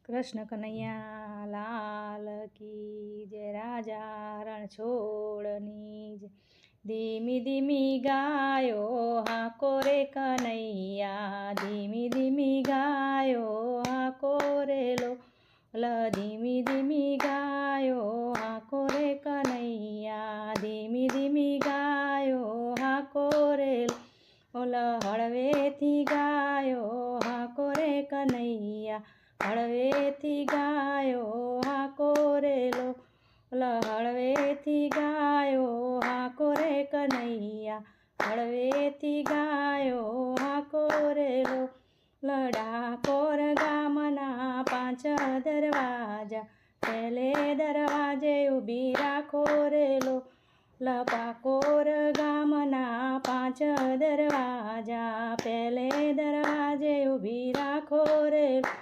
કૃષ્ણ કનૈયા લાલ કી જય રાજા રણછોડની જય. ધીમી ધીમી ગાયો હાકો રે કનૈયા, ધીમી ધીમી ગાયો હાકો રે લોલ, ધીમી ધીમી ગાયો હાકો રે કનૈયા, ધીમી ધીમી ગાયો હાકો રે લોલ. હળવેથી ગાયો હાકો રે કનૈયા, હળવેથી ગાયો હાકો રે લોલ, હળવેથી ગાયો હાકો રે કનૈયા, હળવેથી ગાયો હાકો રે લોલ. ડાકોર ગામના 5 દરવાજા, પહેલે દરવાજે ઊભી રાખો રે લોલ. ડાકોર ગામના 5 દરવાજા, પહેલે દરવાજે ઊભી રાખો રે લોલ.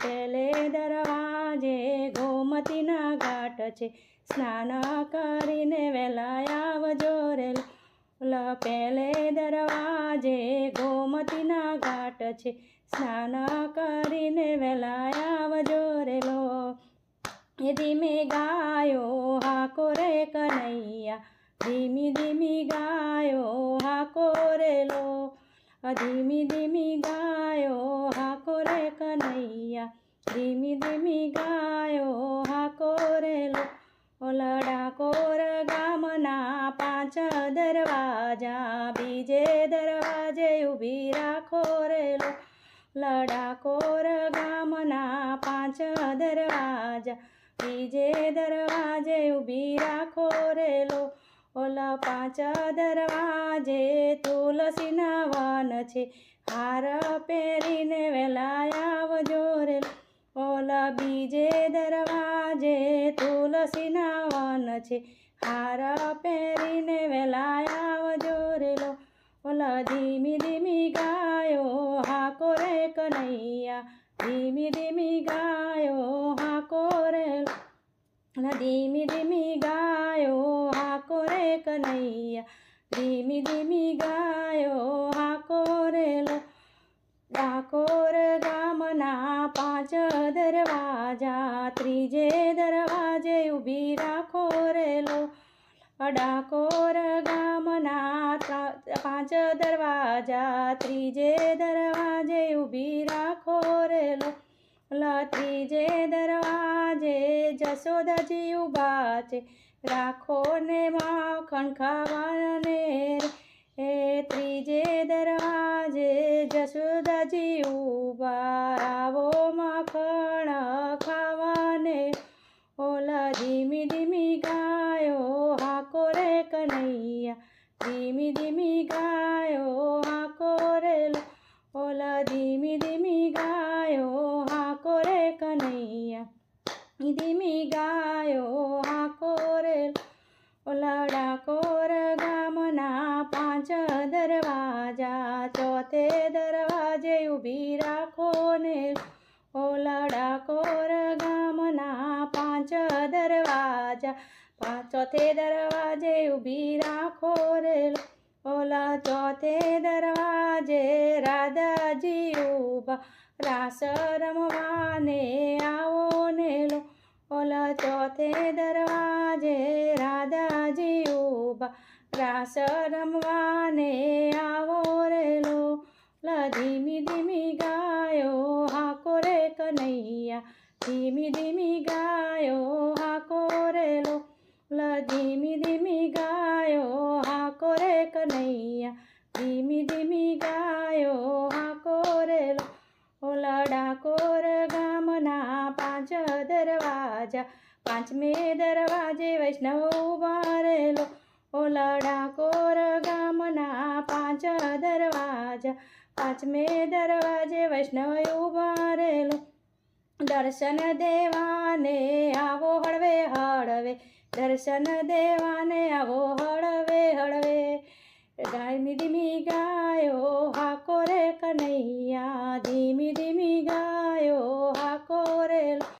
પહેલે દરવાજે ગોમતીના ઘાટ છે, સ્નાન કરીને વહેલા આવજો રે લોલ. પહેલે દરવાજે ગોમતીના ઘાટ છે, સ્નાન કરીને વહેલા આવજો રે લોલ. ધીમે ગાયો હાકો રે કનૈયા, ધીમી ધીમી ગાયો હાકો રે લોલ, ધીમી ધીમી ગાયો હાકો રે કનૈયા, ધીમી ધીમી ગાયો હાકો રે લોલ. ડાકોર ગામના 5 દરવાજા, બીજે દરવાજે ઊભી રાખો રે લોલ. ડાકોર ગામના 5 દરવાજા, બીજે દરવાજે ઊભી રાખો રે લોલ. 5 દરવાજે તુલસીના વન છે, હાર પહેરીને વહેલા આવજો રે લોલ. બીજે દરવાજે તુલસીના વન છે, હાર પહેરીને વહેલા આવજો રે લોલ. ધીમી ધીમી ગાયો હાકો રે કનૈયા, ધીમી ધીમી ગાયો હાકો રે લોલ, ધીમી ધીમી ગાયો હાકો રે કનૈયા, ધીમી ધીમી ગાયો હાકો રે લોલ. ડાકોર ગામના 5 દરવાજા, ત્રીજે દરવાજે ઊભી રાખો રે લોલ. ડાકોર ગામના 5 દરવાજા, ત્રીજે દરવાજે ઊભી રાખો રે લોલ. ત્રીજે દરવાજે જશોદાજી ઊભા છે, રાખો ને માખણ ખાવાને રે. ત્રીજે દરવાજે જશોદાજી ઊભા, આવો માખણ ખાવાને ઓલ. ધીમી ધીમી ગાયો હાકો રે કનૈયા, ધીમી ધીમી ગાયો હાકો રે લોલ, ધીમી ધીમી ગાયો હાકો રે કનૈયા, ધીમી ગાયો હાકો રે લોલ. ડાકોર ગામના 5 દરવાજા, ચોથે દરવાજે ઊભી રાખો ને લોલ. ડાકોર ગામના 5 દરવાજા, ચોથે દરવાજે ઊભી રાખો રે લોલ. ચોથે દરવાજે રાધાજી ઊભા, રાસ રમવાને આવો ને લોલ. ચોથે દરવાજે રાધાજી ઊભા, રાસ રમવાને આવો રે લોલ. ધીમી ધીમી ગાયો હાકો રે કનૈયા, ધીમી ધીમી ગાયો હાકો રે લોલ, ધીમી ધીમી ગાયો હાકો રે કનૈયા, ધીમી ધીમી ગાયો હાકો રે લોલ. ડાકોર ગામના 5 દરવાજા, 5મે દરવાજે વૈષ્ણવ ઊભા રે લોલ. ડાકોર ગામના 5 દરવાજા, 5મે દરવાજે વૈષ્ણવ ઊભા રે લોલ. દર્શન દેવાને આવો હળવે હળવે, દર્શન દેવાને આવો હળવે હળવે. ધીમી ધીમી ગાયો હાકો રે કનૈયા, ધીમી ધીમી ગાયો હાકો રે લોલ.